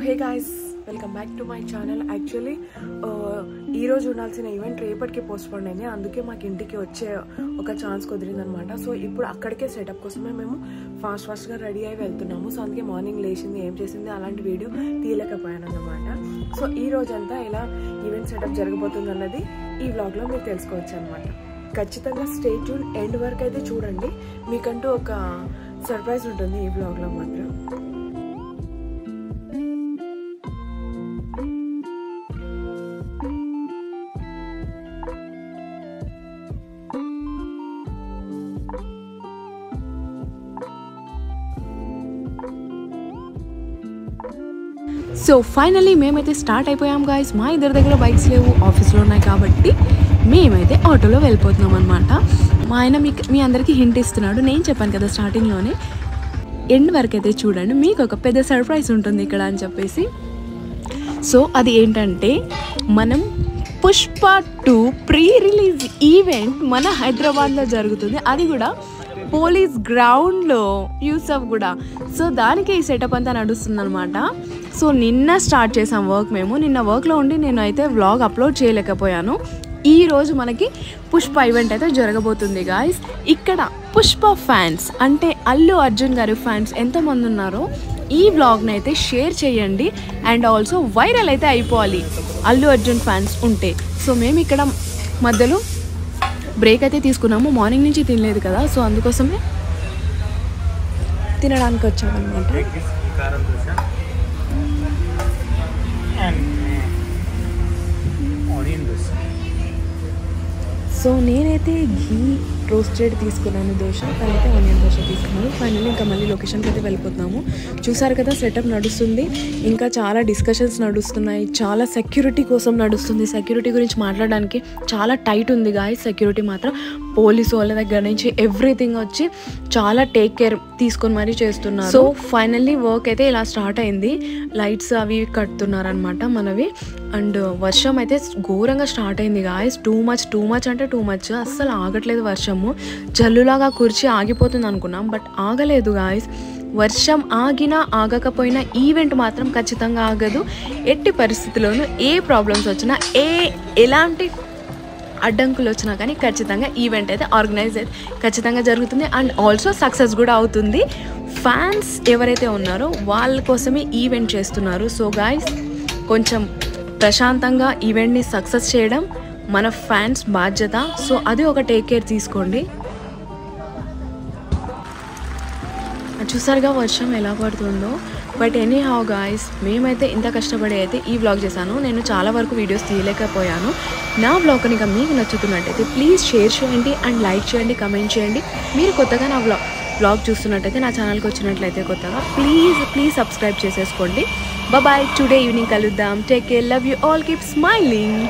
Hey guys, welcome back to my channel. Actually ఈరోజు ఉండాల్సిన event రేపటికి పోస్ట్పోన్ అయింది. అందుకే మాకు ఇంటికి వచ్చే ఒక ఛాన్స్ కుదిరిందనమాట. సో ఇప్పుడు అక్కడికే సెటప్ కోసమే మేము ఫాస్ట్గా రెడీ అయి వెళ్తున్నాము. సో అందుకే మార్నింగ్ లేచింది, ఏం చేసింది అలాంటి వీడియో తీయలేకపోయాను అనమాట. సో ఈ రోజంతా ఎలా ఈవెంట్ సెటప్ జరగబోతుంది అన్నది ఈ వ్లాగ్లో మీరు తెలుసుకోవచ్చు అనమాట. ఖచ్చితంగా స్టే ట్యూన్, ఎండ్ వరకు అయితే చూడండి. మీకంటూ ఒక సర్ప్రైజ్ ఉంటుంది ఈ వ్లాగ్లో మాత్రం. సో ఫైనల్లీ మేమైతే స్టార్ట్ అయిపోయాం గాయస్. మా ఇద్దరి దగ్గర బైక్స్ లేవు, ఆఫీస్లో ఉన్నాయి కాబట్టి మేమైతే ఆటోలో వెళ్ళిపోతున్నాం అనమాట. మా ఆయన మీ అందరికీ హింట్ ఇస్తున్నాడు. నేను చెప్పాను కదా స్టార్టింగ్లోనే, ఎండ్ వరకు అయితే చూడండి, మీకు ఒక పెద్ద సర్ప్రైజ్ ఉంటుంది ఇక్కడ అని చెప్పేసి. సో అది ఏంటంటే, మనం పుష్ప 2 ప్రీ రిలీజ్ ఈవెంట్ మన హైదరాబాద్లో జరుగుతుంది. అది కూడా పోలీస్ గ్రౌండ్లో, యూసఫ్ కూడా. సో దానికి ఈ సెటప్ అంతా నడుస్తుంది అనమాట. సో నిన్న స్టార్ట్ చేసాం వర్క్. నిన్న వర్క్లో ఉండి నేను అయితే వ్లాగ్ అప్లోడ్ చేయలేకపోయాను. ఈరోజు మనకి పుష్ప ఈవెంట్ అయితే జరగబోతుంది గాయస్. ఇక్కడ పుష్ప ఫ్యాన్స్ అంటే అల్లు అర్జున్ గారి ఫ్యాన్స్ ఎంతమంది ఉన్నారో ఈ వ్లాగ్ని అయితే షేర్ చేయండి. అండ్ ఆల్సో వైరల్ అయితే అయిపోవాలి అల్లు అర్జున్ ఫ్యాన్స్ ఉంటే. సో మేము ఇక్కడ మధ్యలో బ్రేక్ అయితే తీసుకున్నాము. మార్నింగ్ నుంచి తినలేదు కదా, సో అందుకోసమే తినడానికి వచ్చామన్నమాట. సో నేనైతే ఘీ రోస్టెడ్ తీసుకున్నాను దోశ, తనైతే ఆనియన్ దోశ తీసుకున్నాను. ఫైనల్లీ ఇంకా మళ్ళీ లొకేషన్కి అయితే వెళ్ళిపోతున్నాము. చూసారు కదా సెటప్ నడుస్తుంది, ఇంకా చాలా డిస్కషన్స్ నడుస్తున్నాయి, చాలా సెక్యూరిటీ కోసం నడుస్తుంది. సెక్యూరిటీ గురించి మాట్లాడడానికి చాలా టైట్ ఉంది గాయస్. సెక్యూరిటీ మాత్రం పోలీసు వాళ్ళ దగ్గర నుంచి ఎవ్రీథింగ్ వచ్చి చాలా టేక్ కేర్ తీసుకొని మరీ చేస్తున్నారు. సో ఫైనల్లీ వర్క్ అయితే ఇలా స్టార్ట్ అయింది. లైట్స్ అవి కడుతున్నారు అనమాట మనవి. అండ్ వర్షం అయితే ఘోరంగా స్టార్ట్ అయింది గాయస్. టూ మచ్ అంటే టూ మచ్, అస్సలు ఆగట్లేదు వర్షము. జల్లులాగా కుర్చీ ఆగిపోతుంది అనుకున్నాం, బట్ ఆగలేదు గాయస్. వర్షం ఆగినా ఆగకపోయినా ఈవెంట్ మాత్రం ఖచ్చితంగా ఆగదు. ఎట్టి పరిస్థితుల్లోనూ ఏ ప్రాబ్లమ్స్ వచ్చినా, ఎలాంటి అడ్డంకులు వచ్చినా కానీ ఖచ్చితంగా ఈవెంట్ అయితే ఆర్గనైజ్ అయితే ఖచ్చితంగా జరుగుతుంది. అండ్ ఆల్సో సక్సెస్ కూడా అవుతుంది. ఫ్యాన్స్ ఎవరైతే ఉన్నారో వాళ్ళ కోసమే ఈవెంట్ చేస్తున్నారు. సో గాయస్, కొంచెం ప్రశాంతంగా ఈవెంట్ని సక్సెస్ చేయడం మన ఫ్యాన్స్ బాధ్యత. సో అది ఒక టేక్ కేర్ తీసుకోండి. చూసారుగా వర్షం ఎలా పడుతుందో. బట్ ఎనీ హౌ గాయస్, మేమైతే ఇంత కష్టపడి అయితే ఈ వ్లాగ్ చేశాను. నేను చాలా వరకు వీడియోస్ తీయలేకపోయాను. నా వ్లాగ్ కనుక మీకు నచ్చుతున్నట్టయితే ప్లీజ్ షేర్ చేయండి అండ్ లైక్ చేయండి, కమెంట్ చేయండి. మీరు కొత్తగా నా వ్లాగ్ చూస్తున్నట్టయితే, నా ఛానల్కి వచ్చినట్లయితే కొత్తగా, ప్లీజ్ సబ్స్క్రైబ్ చేసేసుకోండి. బాయ్, టుడే ఈవినింగ్ కలుద్దాం. Take care, love you all, keep smiling.